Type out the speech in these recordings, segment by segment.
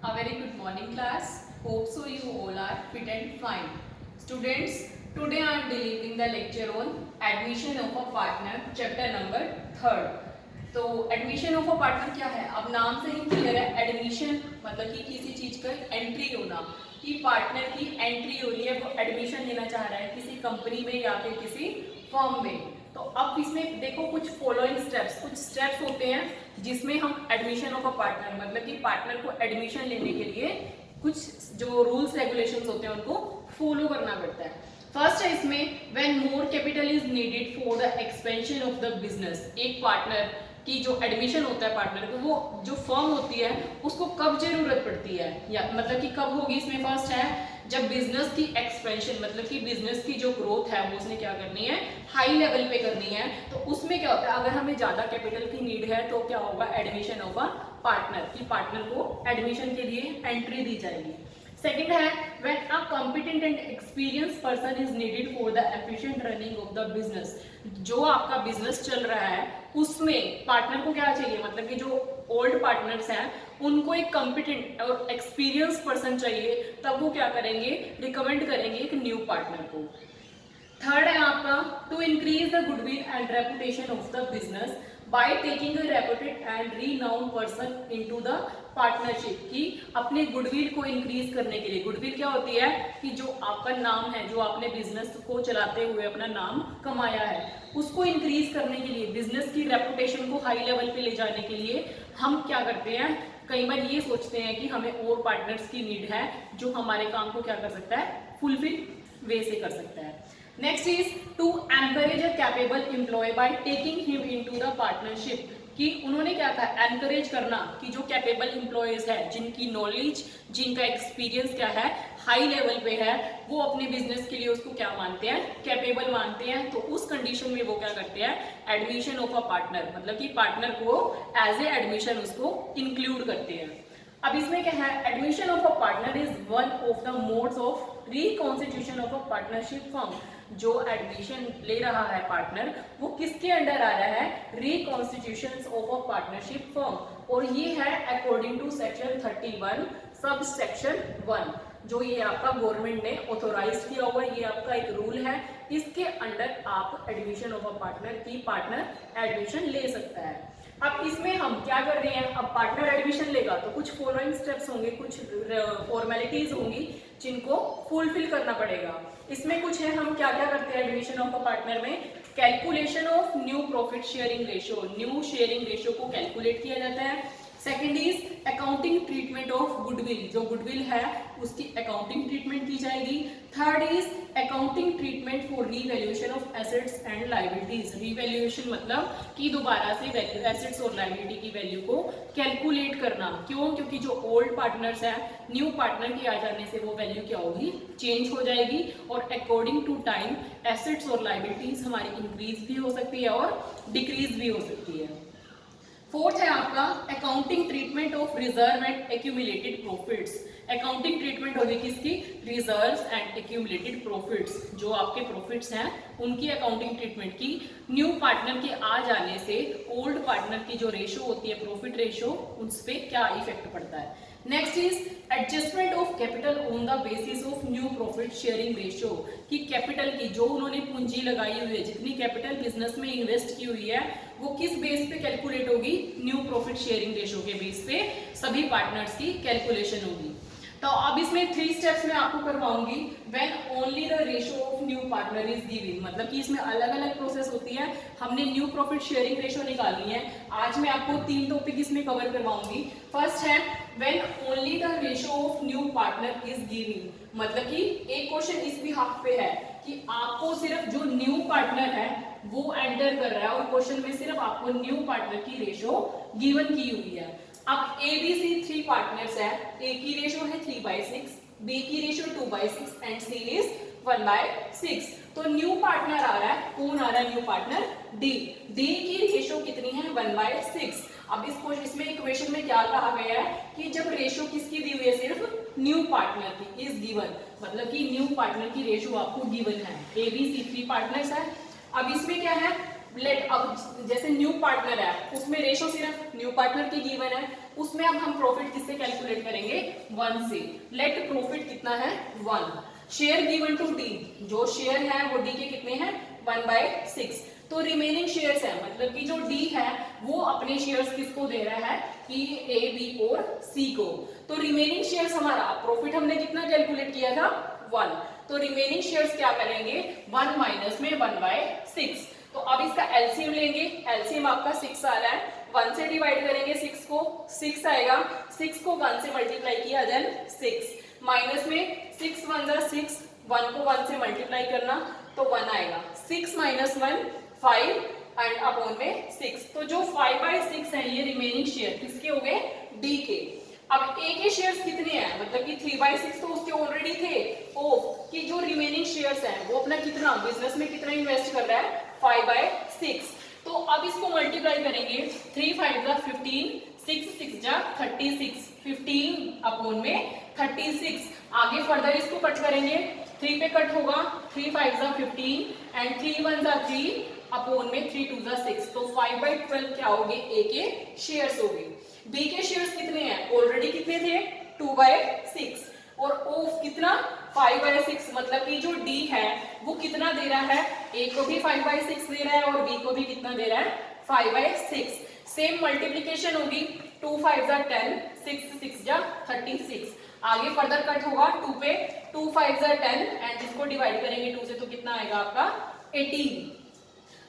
A very good morning class. Hope so you all are fit and fine. Students, today I am delivering the lecture on admission of a partner chapter number 3rd. तो admission of a partner क्या है? अब नाम से ही clear है, admission मतलब कि किसी चीज का एंट्री होना, कि पार्टनर की एंट्री हो रही है, वो एडमिशन लेना चाह रहा है किसी कंपनी में या फिर किसी फर्म में। तो अब इसमें देखो कुछ फॉलोइंग स्टेप्स, कुछ स्टेप्स होते हैं जिसमें हम एडमिशन ऑफ अ पार्टनर मतलब कि पार्टनर को एडमिशन लेने के लिए कुछ जो रूल्स रेगुलेशंस होते हैं उनको फॉलो करना पड़ता है। फर्स्ट है इसमें when more capital is needed for the expansion of the business. एक पार्टनर की जो एडमिशन होता है पार्टनर को, वो जो फर्म होती है उसको कब जरूरत पड़ती है, या मतलब कि कब होगी। इसमें फर्स्ट है जब बिजनेस की एक्सपेंशन मतलब कि बिजनेस की जो ग्रोथ है वो उसने क्या करनी है, हाई लेवल पे करनी है। तो उसमें क्या होता है, अगर हमें ज्यादा कैपिटल की नीड है तो क्या होगा, एडमिशन होगा पार्टनर की, पार्टनर को एडमिशन के लिए एंट्री दी जाएगी। सेकंड है when a competent and experience person is needed for the efficient running of the business. जो आपका बिजनेस चल रहा है उसमें पार्टनर को क्या चाहिए, मतलब कि जो ओल्ड पार्टनर्स हैं उनको एक कॉम्पिटेंट और एक्सपीरियंस पर्सन चाहिए, तब वो क्या करेंगे, रिकमेंड करेंगे एक न्यू पार्टनर को। थर्ड है आपका to increase the goodwill and reputation of the business by taking a reputed and renowned person into the partnership, की अपने गुडविल को इंक्रीज करने के लिए। गुडविल क्या होती है कि जो आपका नाम है, जो आपने बिजनेस को चलाते हुए अपना नाम कमाया है, उसको इंक्रीज करने के लिए, बिजनेस की रेपुटेशन को हाई लेवल पे ले जाने के लिए हम क्या करते हैं, कई बार ये सोचते हैं कि हमें और पार्टनर्स की नीड है जो हमारे काम को क्या कर सकता है, फुलफिल वे से कर सकता है। Next is to encourage a capable employ by taking him into the partnership, कि उन्होंने क्या था, एनकरेज करना कि जो कैपेबल एम्प्लॉयज है, जिनकी नॉलेज, जिनका एक्सपीरियंस क्या है, हाई लेवल पे है, वो अपने बिजनेस के लिए उसको क्या मानते हैं, कैपेबल मानते हैं। तो उस कंडीशन में वो क्या करते हैं, एडमिशन ऑफ अ पार्टनर मतलब कि पार्टनर को एज ए एडमिशन उसको इंक्लूड करते हैं। अब इसमें क्या है, admission of a partner is one of the modes of reconstitution of a partnership firm. जो एडमिशन ले रहा है पार्टनर, वो किसके अंडर आ रहा है, reconstitution of a partnership firm, और ये है according to section 31 sub section 1, जो ये आपका गवर्नमेंट ने ऑथोराइज किया हुआ, ये आपका एक रूल है, इसके अंडर आप एडमिशन ऑफ अ पार्टनर की पार्टनर एडमिशन ले सकता है। अब इसमें हम क्या कर रहे हैं, अब पार्टनर एडमिशन लेगा तो कुछ फॉलोइंग स्टेप्स होंगे, कुछ फॉर्मेलिटीज होंगी जिनको फुलफिल करना पड़ेगा। इसमें कुछ है, हम क्या क्या करते हैं एडमिशन ऑफ अ पार्टनर में, calculation of new profit sharing ratio, new sharing ratio को कैलकुलेट किया जाता है। Second is accounting treatment of goodwill, जो गुडविल है उसकी अकाउंटिंग ट्रीटमेंट की जाएगी। Third is accounting treatment for revaluation of assets and liabilities. Revaluation मतलब कि दोबारा से वैल्यू, एसेट्स और लायबिलिटी की वैल्यू को कैलकुलेट करना। क्यों? क्योंकि जो ओल्ड पार्टनर्स है, न्यू पार्टनर के आ जाने से वो वैल्यू क्या होगी, चेंज हो जाएगी, और अकॉर्डिंग टू टाइम एसेट्स और लायबिलिटीज हमारी इंक्रीज भी हो सकती है और डिक्रीज भी हो सकती है। फोर्थ है आपका accounting treatment of reserve and accumulated profits. Accounting treatment होगी किसकी, रिजर्व्स एंड एक्यूमुलेटेड प्रॉफिट्स, जो आपके प्रॉफिट्स हैं उनकी अकाउंटिंग ट्रीटमेंट की। न्यू पार्टनर के आ जाने से ओल्ड पार्टनर की जो रेशो होती है, प्रॉफिट रेशो, उस पर क्या इफेक्ट पड़ता है। Next is adjustment of capital on the basis of new profit sharing ratio, कि कैपिटल की जो उन्होंने पूंजी लगाई हुई है, जितनी कैपिटल बिजनेस में इन्वेस्ट की हुई है, वो किस बेस पे कैलकुलेट होगी, न्यू प्रॉफिट शेयरिंग रेशियो के बेस पे सभी पार्टनर्स की कैलकुलेशन होगी। तो अब इसमें 3 स्टेप्स मैं आपको करवाऊंगी। When only the ratio of new partner is given, मतलब कि इसमें अलग अलग प्रोसेस होती है, हमने न्यू प्रॉफिट शेयरिंग रेशियो निकालनी है। आज मैं आपको 3 टॉपिक इसमें कवर करवाऊंगी। फर्स्ट है when only the ratio of new partner is given, मतलब कि एक क्वेश्चन इस भी हाफ पे है कि आपको सिर्फ जो न्यू पार्टनर है वो एंटर कर रहा है, और क्वेश्चन में सिर्फ आपको न्यू पार्टनर की रेशियो गिवन की हुई है। अब ए बी सी 3 पार्टनर्स है, ए की रेशियो है 3/6, बी की रेशियो 2/6 एंड सी इज 1/6। तो न्यू पार्टनर आ रहा है, कौन आ रहा है न्यू पार्टनर, डी। डी की रेशियो कितनी है, 1/6। अब इसमें इक्वेशन में क्या कहा गया है कि जब रेशियो किसकी दी हुई है, सिर्फ न्यू पार्टनर की इज गिवन, मतलब कि न्यू पार्टनर की रेशियो आपको गिवन है। ए बी सी 3 पार्टनर्स है। अब इसमें क्या है, लेट, अब जैसे न्यू पार्टनर है उसमें रेशो सिर्फ न्यू पार्टनर की गिवन है, उसमें अब हम प्रॉफिट किससे कैलकुलेट करेंगे, 1 से। लेट प्रॉफिट कितना है 1। शेयर गिवन टू डी, जो शेयर है वो डी के कितने हैं 1/6। तो रिमेनिंग शेयर्स है मतलब कि जो डी है वो अपने शेयर्स किसको दे रहा है कि ए बी और सी को। तो रिमेनिंग शेयर्स हमारा प्रॉफिट हमने कितना कैलकुलेट किया था 1। तो रिमेनिंग शेयर्स क्या करेंगे 1 माइनस में 1/6। तो अब इसका एलसीएम लेंगे, एलसीएम आपका 6 आ रहा है, 1 से डिवाइड करेंगे 6 को, 6 आएगा, 6 को 1 से मल्टीप्लाई किया देन 6 माइनस में 6 1 जा 6, 1 को 1 से मल्टीप्लाई करना तो 1 आएगा, 6 माइनस 1 5 एंड अपॉन में 6। तो जो 5/6 है ये रिमेनिंग शेयर किसके हो गए डी के। अब ए के शेयर्स कितने हैं मतलब कि 3/6 तो उसके ऑलरेडी थे। ऑफ की जो रिमेनिंग शेयर्स हैं वो अपना कितना बिजनेस में कितना इन्वेस्ट कर रहा है 5/6। तो अब इसको मल्टीप्लाई करेंगे, 3 5 जा 15, 6 6 जा 36, 15 अपॉन में 36। आगे फर्दर इसको कट करेंगे, 3 पे कट होगा, 3 5 जा 15 एंड 3 1 जा 3 अपॉन में 3 2 जा 6। तो 5/12 क्या हो गए ए के शेयर्स हो गए। बी के शेयर्स कितने हैं ऑलरेडी कितने थे 2/6 और ऑफ कितना 5/6 मतलब कि जो डी है वो कितना दे रहा है ए को भी 5/6 दे रहा है और बी को भी कितना दे रहा है 5/6। सेम मल्टीप्लिकेशन होगी, 2 5 जा 10, 6 6 जा 36। आगे फर्दर कट होगा 2 पे, 2 5 जा 10 एंड इसको डिवाइड करेंगे 2 से तो कितना आएगा आपका 18।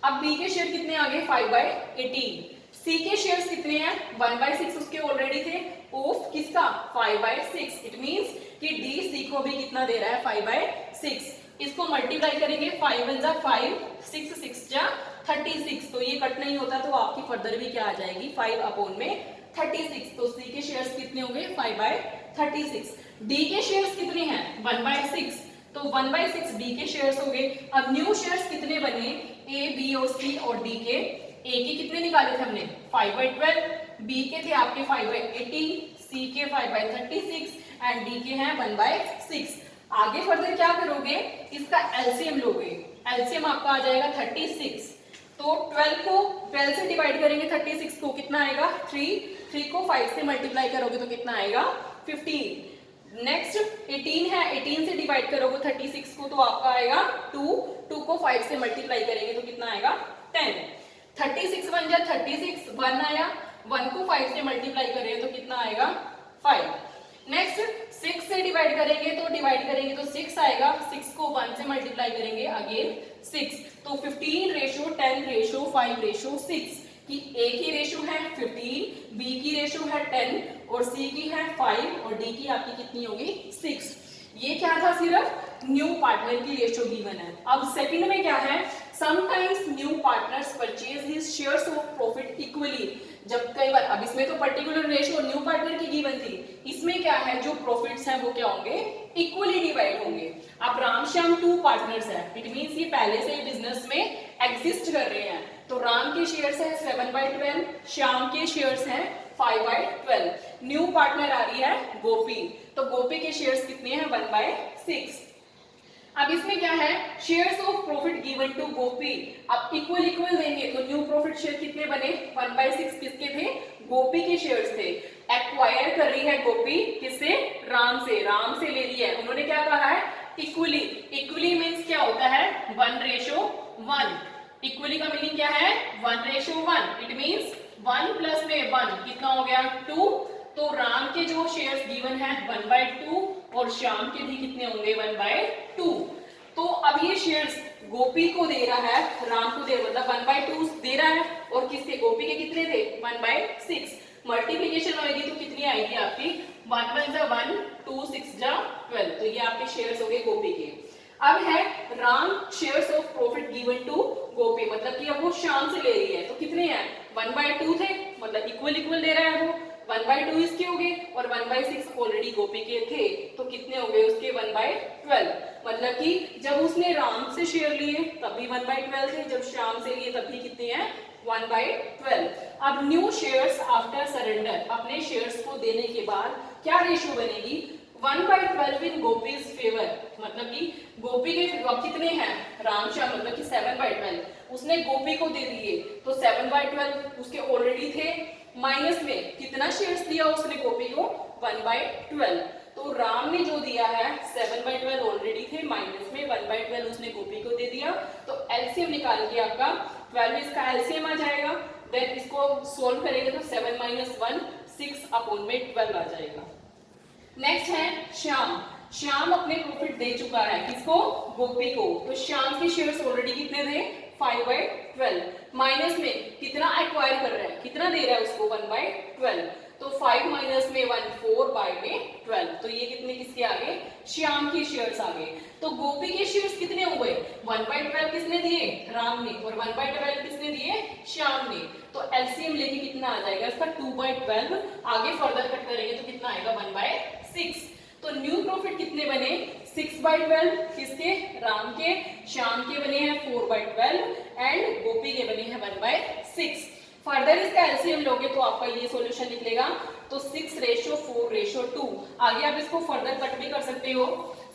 अब बी के शेयर कितने आ गए 5/18। सी के शेयर्स कितने हैं 1/6 उसके ऑलरेडी थे, ऑफ किसका 5/6। इट मींस कि डी सी को भी कितना दे रहा है 5/6। इसको मल्टीप्लाई करेंगे, 5 1 जा 5, 6 6 जा 36। तो ये कट नहीं होता तो आपकी फर्दर भी क्या आ जाएगी 5 अपॉन में 36। तो सी के शेयर्स कितने हो गए 5/36। डी के शेयर्स कितने हैं 1/6 तो 1/6 डी के शेयर्स हो गए। अब न्यू शेयर्स कितने बने ए बी और सी और डी के। ए के कितने निकाले थे हमने 5/12, बी के थे आपके 5/18, सी के 5/36 एंड डी के हैं 1/6। आगे फर्दर क्या करोगे इसका एलसीएम लोगे, एलसीएम आपका आ जाएगा 36। तो 12 को 12 से डिवाइड करेंगे 36 को कितना आएगा 3 को 5 से मल्टीप्लाई करोगे तो कितना आएगा 15। नेक्स्ट 18 है, 18 से डिवाइड करोगे 36 को तो आपका आएगा 2 को 5 से मल्टीप्लाई करेंगे तो कितना आएगा 10। 36 1 जा 36, 1 आया, 1 को 5 से मल्टीप्लाई करेंगे तो कितना आएगा 5। नेक्स्ट 6 से डिवाइड करेंगे तो 6 आएगा, 6 को 1 से मल्टीप्लाई करेंगे अगेन 6। तो 15:10:5:6 कि ए की रेशो है 15, बी की रेशो है 10 और सी की है 5 और डी की आपकी कितनी होगी 6। ये क्या था सिर्फ न्यू पार्टनर की रेशो गिवन है। अब सेकंड में क्या है sometimes new partners purchase his shares of profit equally. जब कई बार, अब इसमें तो पर्टिकुलर रेशो न्यू पार्टनर की गिवन थी, इसमें क्या है जो प्रॉफिट्स हैं वो क्या होंगे इक्वली डिवाइड होंगे। अब रामश्याम 2 पार्टनर्स है, इट मींस ये पहले से बिजनेस में एग्जिस्ट कर रहे हैं। तो राम के शेयर्स है 7/12, श्याम के शेयर्स हैं 5/12। न्यू पार्टनर आ रही है गोपी, तो गोपी के शेयर्स कितने हैं 1/6। अब इसमें क्या है shares of profit given to Gopi. अब इक्वल देंगे तो न्यू प्रॉफिट शेयर कितने बने 1/6 किसके थे गोपी के शेयर्स थे। एक्वायर कर रही है गोपी किससे राम से, राम से ले रही है। उन्होंने क्या कहा है इक्वली मीन्स क्या होता है 1:1। इक्वली का मीनिंग क्या है 1:1। इट मीन्स 1 प्लस में 1 कितना हो गया 2। तो राम के जो शेयर्स गिवन है 1/2 और श्याम के भी कितने होंगे 1/2। तो अब ये शेयर्स गोपी को दे रहा है, राम को दे मतलब 1/2 दे रहा है और किसके गोपी के कितने थे 1/6। मल्टीप्लिकेशन होगी तो कितनी आएगी आपकी 1 1 जा 1, 2 6 जा 12। तो ये आपके शेयर्स हो गए गोपी के। अब है Ram shares of profit given to Gopi, मतलब कि अब वो श्याम से ले रही है तो कितने हैं 1/2 थे मतलब इक्वल दे रहा है वो 1/2 इसके हो गए और 1/6 ऑलरेडी गोपी के थे तो कितने हो गए उसके 1/12। मतलब कि जब उसने राम से शेयर लिए तब भी 1/12 थे, जब श्याम से लिए तब भी कितने हैं 1/12। अब न्यू शेयर्स आफ्टर सरेंडर, अपने शेयर्स को देने के बाद क्या रेशियो बनेगी 1/12 इन गोपीज फेवर। मतलब कि गोपी के कितने हैं रामश्याम मतलब कि 7/12 उसने गोपी को दे दिए तो 7/12 उसके ऑलरेडी थे, माइनस में कितना शेयर्स दिया उसने गोपी को 1/12। तो राम ने जो दिया है 7/12 ऑलरेडी थे, माइनस में 1/12 उसने गोपी को दे दिया। तो एलसीएम निकाल के आपका 12 इसका एलसीएम आ जाएगा। देन इसको सोल्व करेंगे तो 7 - 1 6/12 आ जाएगा। नेक्स्ट है श्याम। श्याम अपने प्रॉफिट दे चुका है, किसको? गोपी को। तो श्याम के शेयर्स ऑलरेडी कितने थे? 5/12। माइनस में कितना एक्वायर कर रहा है, कितना दे रहा है उसको? 1/12। तो 5 माइनस में 1 4/12। तो ये कितने किसके आ गए? श्याम के शेयर्स आ गए। तो गोपी के शेयर्स कितने हो गए? 1/12 किसने दिए? राम ने। और 1/12 किसने दिए? श्याम ने। तो एलसीएम लेके कितना आ जाएगा इसका? 2/12। आगे फर्दर कट करेंगे तो कितना आएगा? 1/6। तो न्यू प्रॉफिट कितने बने? 6/12 किसके? राम के। श्याम के बने हैं 4/12 एंड गोपी के बने हैं 1/6। फर्दर इसका एलसीएम लोगे तो आपका ये सॉल्यूशन निकलेगा। तो 6:4:2। आगे आप इसको फर्दर कट भी कर सकते हो।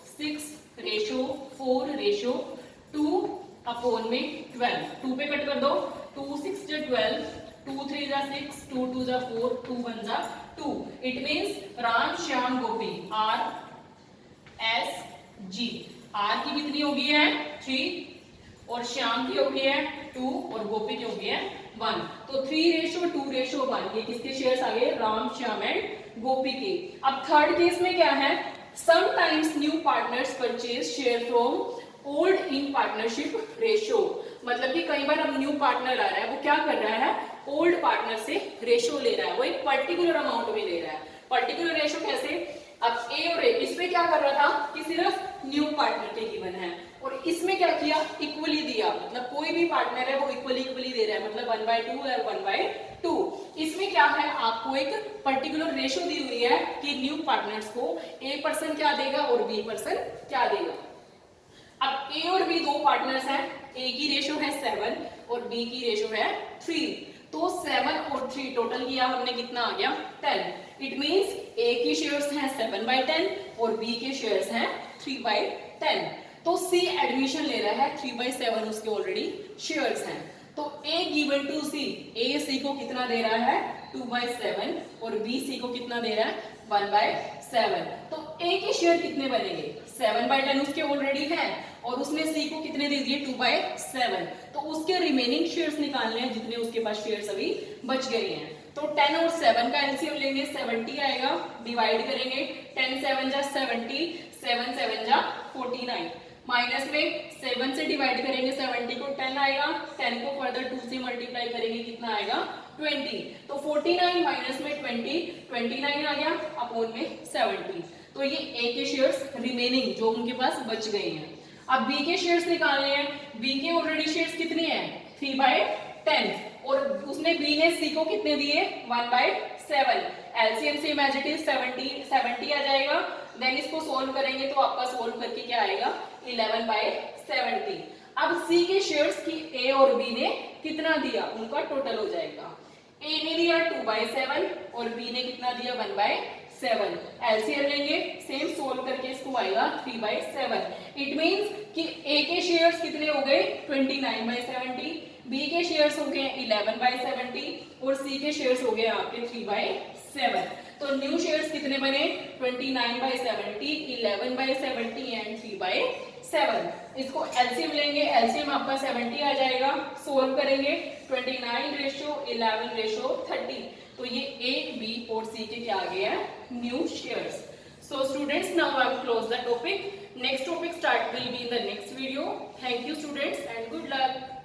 6:4:2/12। 2 पे कट कर दो। 2 6 12, 2 3 6, 2 2 4, 2 1 2। It means Ram Shyam Gopi RSG। R की कितनी हो गई है? 3 और श्याम की हो गई है 2 और गोपी की हो गई है 1। तो 3:2:1 ये किसके शेयर्स आ गए? राम श्याम एंड गोपी के। अब थर्ड केस में क्या है? Sometimes new partners purchase share from old in partnership ratio. मतलब कि कई बार अब न्यू पार्टनर आ रहा है, वो क्या कर रहा है? ओल्ड पार्टनर से रेशो ले रहा है, वो एक पर्टिकुलर अमाउंट में ले रहा है। पर्टिकुलर रेशो कैसे? अब ए और ए इसमें क्या कर रहा था कि सिर्फ न्यू पार्टनर के गिवन है, और इसमें क्या किया? इक्वली दिया। मतलब कोई भी पार्टनर है वो इक्वली दे रहा है, मतलब 1/2 और 1/2। इसमें क्या है? आपको एक पर्टिकुलर रेशो दी हुई है कि न्यू पार्टनर्स को ए पर्सन क्या देगा और बी पर्सन क्या देगा। अब ए और बी दो पार्टनर्स हैं, ए की रेशो है 7 और बी की रेशो है 3। तो 7 और 3 टोटल किया हमने, कितना आ गया? 10। इट मींस ए की शेयर्स हैं 7/10 और बी के शेयर्स हैं 3/10। तो सी एडमिशन ले रहा है 3/7, उसके ऑलरेडी शेयर्स हैं। तो ए गिवन टू सी, ए सी को कितना दे रहा है? 2/7 और बी सी को कितना दे रहा है? 1/7। तो ए के शेयर कितने बनेंगे? 7/10 उसके ऑलरेडी है और उसने सी को कितने दे दिए? 2/7। तो उसके रिमेनिंग शेयर्स निकालने हैं जितने उसके पास शेयर्स अभी बच गए हैं। तो 10 और 7 का एलसीएम लेंगे, 70 आएगा। डिवाइड करेंगे, 10 7 जा 70, 7 7 जा 49। माइनस में 7 से डिवाइड करेंगे 70 को, 10 आएगा। 10 को फर्दर 2 से मल्टीप्लाई करेंगे, कितना आएगा? 20। तो 49 माइनस में 20, 29 आ गया अपॉन में 70। तो ये ए के शेयर्स रिमेनिंग जो उनके पास बच गए हैं। अब बी के शेयर्स निकालने हैं। बी के ऑलरेडी शेयर्स कितने हैं? 3/10 और उसने बी ने सी को कितने दिए? 1/7। LCM same as it is 70 आ जाएगा। देन इसको सोल्व करेंगे तो आपका सोल्व करके क्या आएगा? 11/70। अब सी के शेयर्स की ए और बी ने कितना दिया, उनका टोटल हो जाएगा। ए ने दिया 2/7 और बी ने कितना दिया? 1/7। एलसीएम लेंगे, सेम सोल्व करके इसको आएगा 3/7। इट मींस कि ए के शेयर्स कितने हो गए? 29/70, बी के शेयर्स हो गए 11/70 और सी के शेयर्स हो गए आपके 3/7। तो न्यू शेयर्स कितने बने? 29/70, 11/70 एंड 3/7। इसको एलसीएम लेंगे, एलसीएम आपका 70 आ जाएगा। सोल्व करेंगे 29:11:30। तो ये ए, बी और सी के क्या आ गए हैं? New shares. So students, now I will close the topic. Next topic start will be in the next video. Thank you students and good luck.